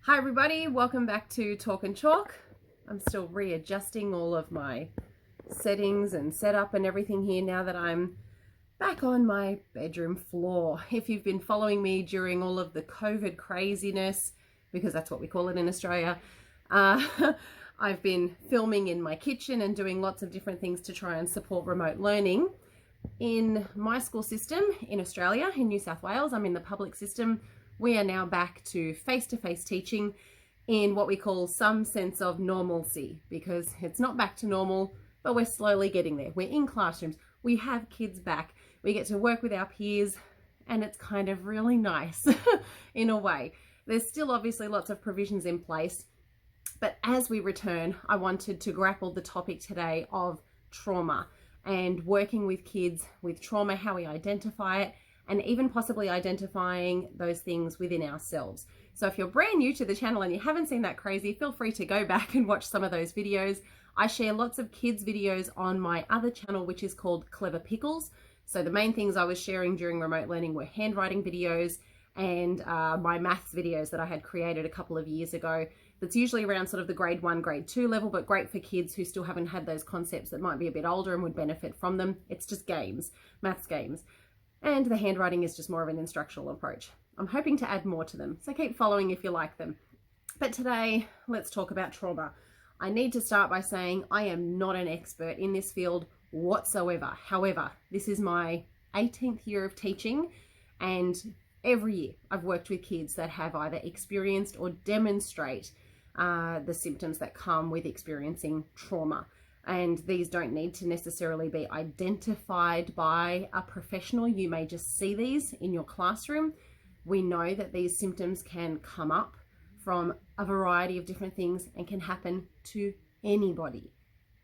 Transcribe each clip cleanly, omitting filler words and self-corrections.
Hi everybody, welcome back to Talk and Chalk. I'm still readjusting all of my settings and setup and everything here now that I'm back on my bedroom floor. If you've been following me during all of the COVID craziness, because that's what we call it in Australia, I've been filming in my kitchen and doing lots of different things to try and support remote learning. In my school system in Australia, in New South Wales, I'm in the public system. We are now back to face-to-face teaching in what we call some sense of normalcy, because it's not back to normal, but we're slowly getting there. We're in classrooms, we have kids back, we get to work with our peers, and it's kind of really nice in a way. There's still obviously lots of provisions in place, but as we return, I wanted to grapple the topic today of trauma and working with kids with trauma, how we identify it, and even possibly identifying those things within ourselves. So if you're brand new to the channel and you haven't seen that crazy, feel free to go back and watch some of those videos. I share lots of kids videos on my other channel, which is called Clever Pickles. So the main things I was sharing during remote learning were handwriting videos and my maths videos that I had created a couple of years ago. That's usually around sort of the grade 1, grade 2 level, but great for kids who still haven't had those concepts that might be a bit older and would benefit from them. It's just games, maths games. And the handwriting is just more of an instructional approach. I'm hoping to add more to them, so keep following if you like them. But today, let's talk about trauma. I need to start by saying I am not an expert in this field whatsoever. However, this is my 18th year of teaching, and every year I've worked with kids that have either experienced or demonstrate the symptoms that come with experiencing trauma. And these don't need to necessarily be identified by a professional. You may just see these in your classroom. We know that these symptoms can come up from a variety of different things and can happen to anybody.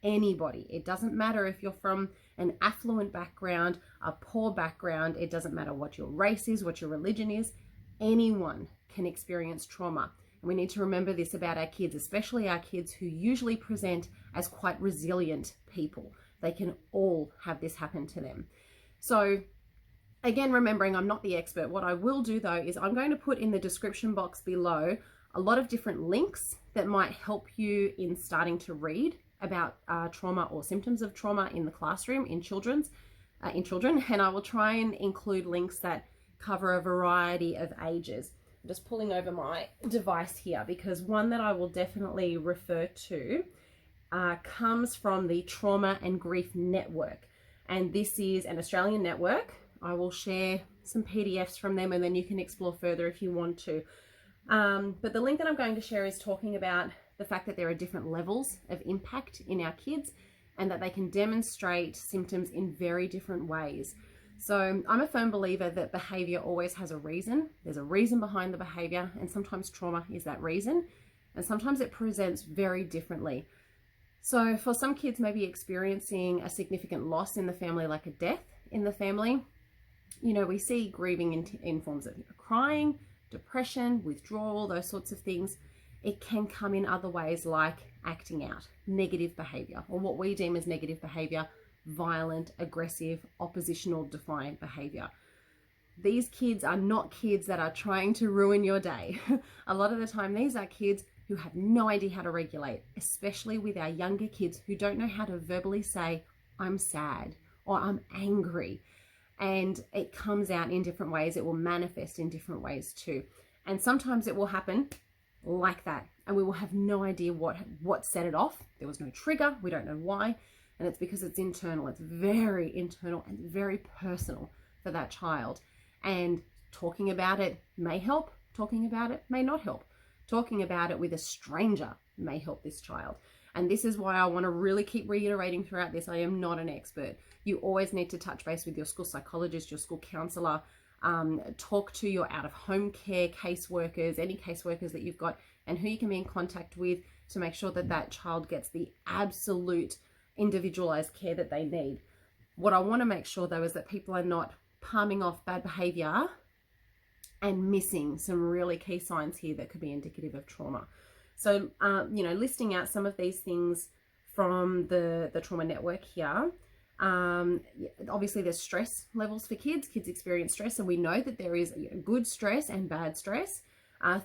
Anybody. It doesn't matter if you're from an affluent background, a poor background. It doesn't matter what your race is, what your religion is. Anyone can experience trauma. We need to remember this about our kids, especially our kids who usually present as quite resilient people. They can all have this happen to them. So again, remembering I'm not the expert, what I will do though is I'm going to put in the description box below a lot of different links that might help you in starting to read about trauma or symptoms of trauma in the classroom in children. And I will try and include links that cover a variety of ages. Just pulling over my device here, because one that I will definitely refer to comes from the Trauma and Grief Network, and this is an Australian network. I will share some PDFs from them and then you can explore further if you want to. But the link that I'm going to share is talking about the fact that there are different levels of impact in our kids and that they can demonstrate symptoms in very different ways. So I'm a firm believer that behavior always has a reason. There's a reason behind the behavior, and sometimes trauma is that reason, and sometimes it presents very differently. So for some kids maybe experiencing a significant loss in the family, like a death in the family, you know, we see grieving in forms of crying, depression, withdrawal, those sorts of things. It can come in other ways like acting out, negative behavior, or what we deem as negative behavior, violent, aggressive, oppositional, defiant behavior. These kids are not kids that are trying to ruin your day. A lot of the time, these are kids who have no idea how to regulate, especially with our younger kids who don't know how to verbally say, I'm sad or I'm angry. And it comes out in different ways. It will manifest in different ways too. And sometimes it will happen like that. And we will have no idea what set it off. There was no trigger. We don't know why. And it's because it's internal. It's very internal and very personal for that child. And talking about it may help. Talking about it may not help. Talking about it with a stranger may help this child. And this is why I want to really keep reiterating throughout this. I am not an expert. You always need to touch base with your school psychologist, your school counselor, talk to your out-of-home care caseworkers, any caseworkers that you've got, and who you can be in contact with to make sure that that child gets the absolute individualized care that they need. What I want to make sure though is that people are not palming off bad behavior and missing some really key signs here that could be indicative of trauma. So, you know, listing out some of these things from the trauma network here. Obviously there's stress levels for kids. Kids experience stress, and we know that there is good stress and bad stress.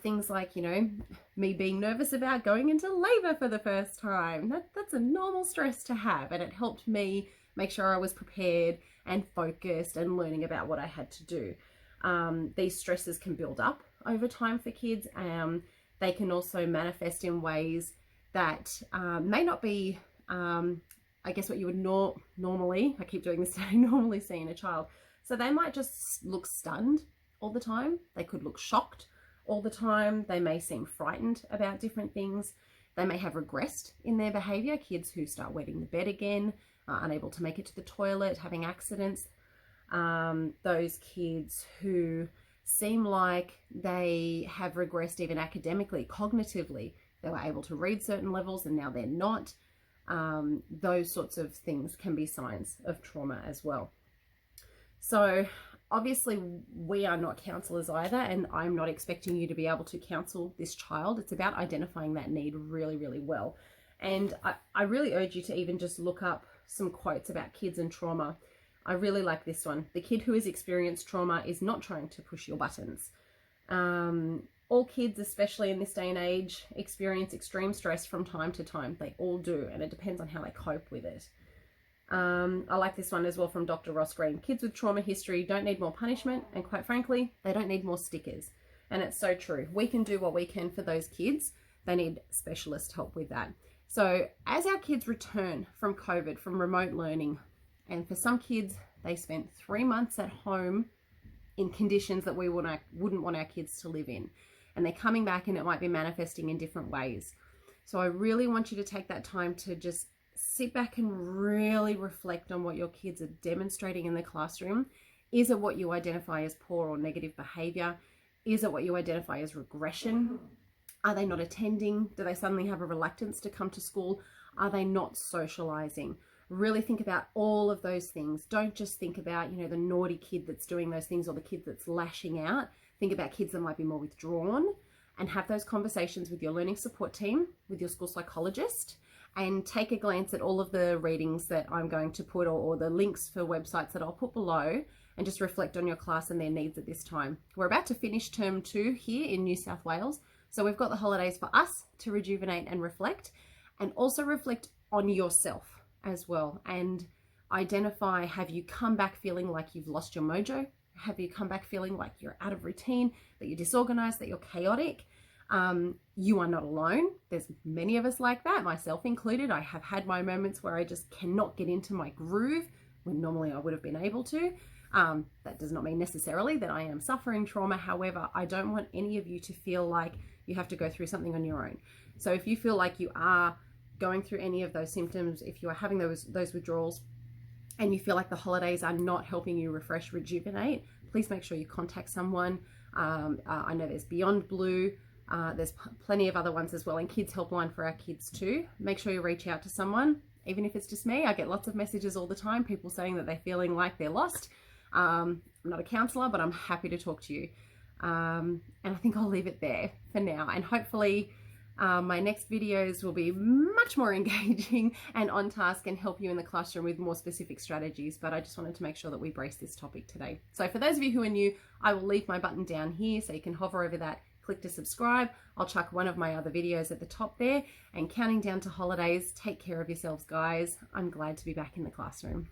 Things like, you know, me being nervous about going into labor for the first time. That's a normal stress to have, and it helped me make sure I was prepared and focused and learning about what I had to do. These stresses can build up over time for kids. They can also manifest in ways that may not be, I guess, what you would normally, I keep doing this today, normally see in a child. So they might just look stunned all the time. They could look shocked all the time. They may seem frightened about different things. They may have regressed in their behavior. Kids who start wetting the bed again, unable to make it to the toilet, having accidents. Those kids who seem like they have regressed even academically, cognitively. They were able to read certain levels and now they're not. Those sorts of things can be signs of trauma as well. So obviously we are not counselors either, and I'm not expecting you to be able to counsel this child. It's about identifying that need really, really well. And I really urge you to even just look up some quotes about kids and trauma. I really like this one. The kid who has experienced trauma is not trying to push your buttons. All kids, especially in this day and age, experience extreme stress from time to time. They all do, and it depends on how they cope with it. I like this one as well from Dr. Ross Green. Kids with trauma history don't need more punishment, and quite frankly, they don't need more stickers. And it's so true. We can do what we can for those kids. They need specialist help with that. So as our kids return from COVID, from remote learning, and for some kids, they spent 3 months at home in conditions that we wouldn't want our kids to live in. And they're coming back and it might be manifesting in different ways. So I really want you to take that time to just sit back and really reflect on what your kids are demonstrating in the classroom. Is it what you identify as poor or negative behavior? Is it what you identify as regression? Are they not attending? Do they suddenly have a reluctance to come to school? Are they not socializing? Really think about all of those things. Don't just think about, you know, the naughty kid that's doing those things or the kid that's lashing out. Think about kids that might be more withdrawn, and have those conversations with your learning support team, with your school psychologist, and take a glance at all of the readings that I'm going to put, or the links for websites that I'll put below, and just reflect on your class and their needs at this time. We're about to finish term 2 here in New South Wales. So we've got the holidays for us to rejuvenate and reflect reflect on yourself as well, and identify, have you come back feeling like you've lost your mojo? Have you come back feeling like you're out of routine, that you're disorganized, that you're chaotic? You are not alone. There's many of us like that, myself included. I have had my moments where I just cannot get into my groove when normally I would have been able to. That does not mean necessarily that I am suffering trauma. However, I don't want any of you to feel like you have to go through something on your own. So if you feel like you are going through any of those symptoms, if you are having those withdrawals, and you feel like the holidays are not helping you refresh, rejuvenate, please make sure you contact someone. I know there's Beyond Blue. There's plenty of other ones as well, and Kids Helpline for our kids too. Make sure you reach out to someone, even if it's just me. I get lots of messages all the time, people saying that they're feeling like they're lost. I'm not a counsellor, but I'm happy to talk to you. And I think I'll leave it there for now. And hopefully my next videos will be much more engaging and on task and help you in the classroom with more specific strategies. But I just wanted to make sure that we brace this topic today. So for those of you who are new, I will leave my button down here so you can hover over that, click to subscribe. I'll chuck one of my other videos at the top there. And counting down to holidays, take care of yourselves, guys. I'm glad to be back in the classroom.